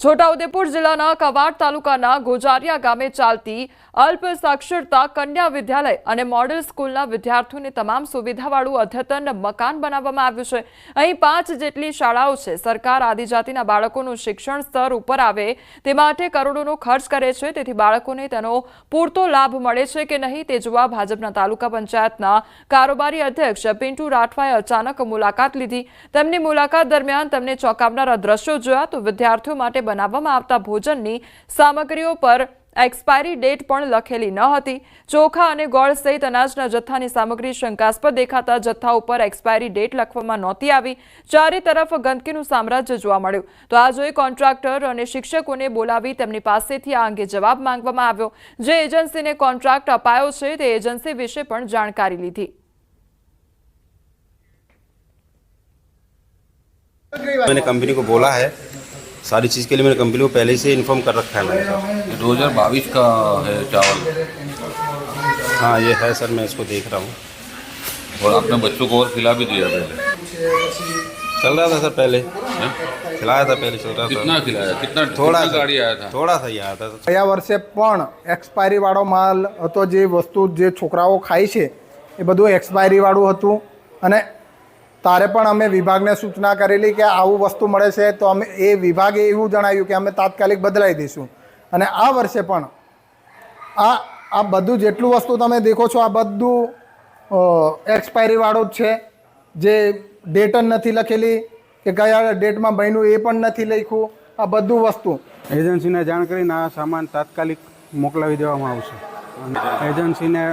છોટાઉદેપુર જિલ્લાના કવાડ તાલુકાના ગોજારિયા ગામે ચાલતી અલ્પ સાક્ષરતા કન્યા વિદ્યાલય અને મોડેલ સ્કૂલના વિદ્યાર્થીઓને તમામ સુવિધાવાળું અદ્યતન મકાન બનાવવામાં આવ્યું છે। અહીં 5 જેટલી શાળાઓ છે। સરકાર આદિજાતિના બાળકોનું શિક્ષણ સ્તર ઉપર આવે તે માટે કરોડોનો ખર્ચ કરે છે, તેથી બાળકોને તેનો પૂરતો લાભ મળે છે કે નહીં તે જોવા ભાજપના તાલુકા પંચાયતના કારોબારી અધ્યક્ષ પિન્ટુ રાઠવાએ અચાનક મુલાકાત લીધી। તેમની મુલાકાત દરમિયાન તેમને ચોંકાવનારા દ્રશ્યો જોયા તો વિદ્યાર્થીઓ માટે બનાવવામાં આવતા ભોજનની સામગ્રીઓ પર एक्सपायरी डेट पण लखेली न हती। चोखा अने गोळ सहित अनाजना जत्थानी सामग्री शंकास्पद देखाता जत्था उपर एक्सपायरी डेट लखवामां नहोती आवी। चारे तरफ गंदकीनुं साम्राज्य जोवा मळ्युं तो आ जोई कॉन्ट्राक्टर अने शिक्षकोने बोलावी तेमनी पासेथी आ अंगे जवाब मांगवामां आव्यो। जे एजन्सीने कॉन्ट्राक्ट अपायो छे ते एजन्सी विषे पण जाणकारी लीधी। मैंने कंपनी को बोला है, सारी चीज़ के लिए मैंने कंपनी को पहले से इन्फॉर्म कर रखा है मैंने। 2022 का है चावल। हाँ ये है सर, मैं इसको देख रहा हूँ। और आपने बच्चों को और खिला भी दिया पहले? चल रहा था सर, पहले खिलाया था, पहले चल रहा था। कितना खिलाया? कितना थोड़ा गाड़ी आया था? थोड़ा सा ही आया था। ગયા વર્ષે પણ એક્સપાયરી વાળો માલ હતો। જે વસ્તુ જે છોકરાઓ ખાય છે એ બધું એક્સપાયરી વાળું હતું અને તારે પણ અમે વિભાગને સૂચના કરેલી કે આવું વસ્તુ મળે છે તો અમે એ વિભાગે એવું જણાવ્યું કે અમે તાત્કાલિક બદલાવી દઈશું। અને આ વર્ષે પણ આ બધું જેટલું વસ્તુ તમે દેખો છો આ બધું એક્સપાયરી વાળું જ છે। જે ડેટ જ નથી લખેલી કે કયા ડેટમાં બન્યું એ પણ નથી લખ્યું। આ બધું વસ્તુ એજન્સીને જાણ કરીને આ સામાન તાત્કાલિક મોકલાવી દેવામાં આવશે। એજન્સીને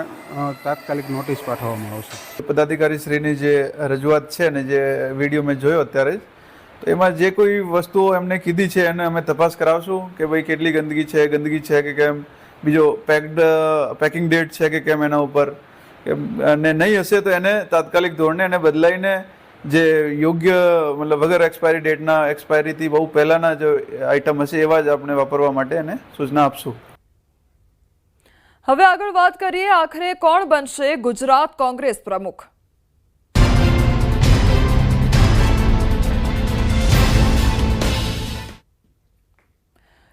તાત્કાલિક નોટિસ પાઠવવામાં આવશે। પદાધિકારી શ્રીની જે રજૂઆત છે ને જે વિડીયો મેં જોયો અત્યારે જ, તો એમાં જે કોઈ વસ્તુઓ એમને કીધી છે એને અમે તપાસ કરાવશું કે ભાઈ કેટલી ગંદકી છે કે કેમ, બીજો પેકિંગ ડેટ છે કે કેમ એના ઉપર, અને નહીં હશે તો એને તાત્કાલિક ધોરણે એને બદલાઈને જે યોગ્ય મતલબ વગર એક્સપાયરી ડેટના એક્સપાયરીથી બહુ પહેલાંના જે આઇટમ હશે એવા જ આપણે વાપરવા માટે એને સૂચના આપશું। હવે આગળ વાત કરીએ, આખરે કોણ બનશે ગુજરાત કોંગ્રેસ પ્રમુખ?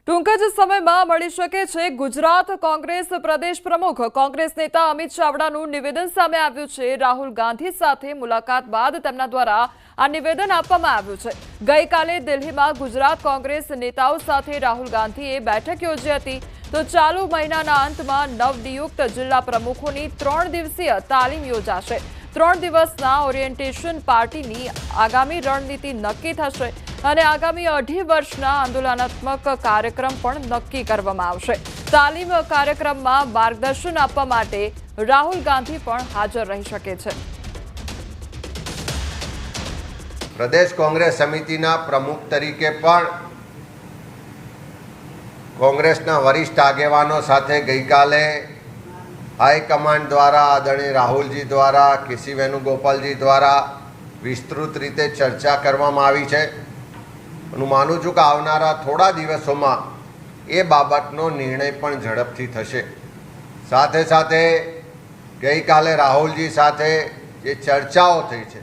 ટૂંક જ સમયમાં મળી શકે છે ગુજરાત કોંગ્રેસ પ્રદેશ પ્રમુખ। કોંગ્રેસ નેતા અમિત ચાવડાનું નિવેદન સામે આવ્યું છે। રાહુલ ગાંધી સાથે મુલાકાત બાદ તેમના દ્વારા આ નિવેદન આપવામાં આવ્યું છે। ગઈકાલે દિલ્હીમાં ગુજરાત કોંગ્રેસ નેતાઓ સાથે રાહુલ ગાંધીએ બેઠક યોજી હતી। તો ચાલુ મહિનાના અંતમાં નવનિયુક્ત જિલ્લા પ્રમુખોની 3 દિવસીય તાલીમ યોજાશે। 3 દિવસના ઓરિએન્ટેશન પાર્ટીની આગામી રણનીતિ નક્કી થશે અને આગામી 2.5 વર્ષના આંદોલનાત્મક કાર્યક્રમ પણ નક્કી કરવામાં આવશે। તાલીમ કાર્યક્રમમાં માર્ગદર્શન આપવા માટે રાહુલ ગાંધી પણ હાજર રહી શકે છે। પ્રદેશ કોંગ્રેસ સમિતિના પ્રમુખ તરીકે પણ કોંગ્રેસના વરિષ્ઠ આગેવાનો સાથે ગઈકાલે હાઈકમાન્ડ દ્વારા આદરણીય રાહુલજી દ્વારા કેસી વેણુગોપાલજી દ્વારા વિસ્તૃત રીતે ચર્ચા કરવામાં આવી છે। હું માનું છું કે આવનારા થોડા દિવસોમાં એ બાબતનો નિર્ણય પણ ઝડપથી થશે। સાથે સાથે ગઈકાલે રાહુલજી સાથે જે ચર્ચાઓ થઈ છે